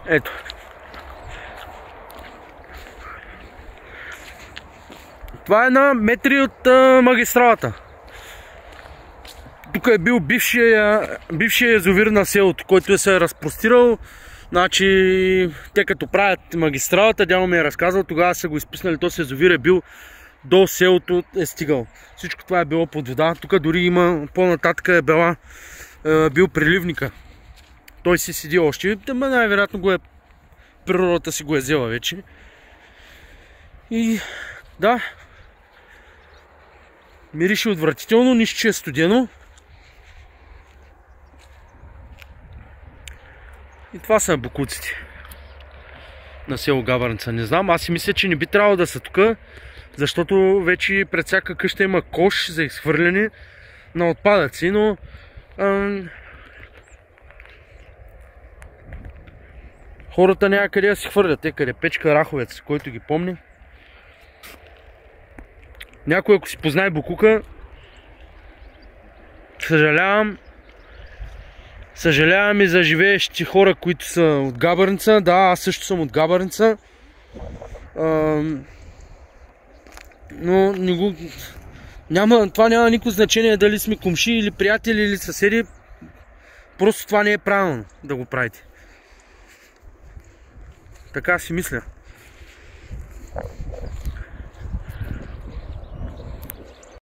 Ето. Това е на метри от магистралата. Тук е бил бившия язовир на селото, който се е разпростирал. Значи, те като правят магистралата, дядо ми е разказал, тогава са го изпуснали, този язовир е бил до селото, е стигал. Всичко това е било под вода. Тук дори има, по-нататък е бил преливника. Той си седи още, най-вероятно природата си го е взела вече. И да, мирише отвратително, нищо че е студено. И това са боклуците на село Габърница. Не знам, аз си мисля, че не би трябвало да са тук, защото вече пред всяка къща има кош за изхвърляне на отпадъци, но хората няма къде да си хвърлят. Те къде Печка Раховец, който ги помни. Някой, ако си познае боклука, съжалявам и за живеещи хора, които са от Габърница. Да, аз също съм от Габърница. Но това няма никакво значение дали сме комши или приятели или съседи. Просто това не е правилно да го правите. Така си мисля.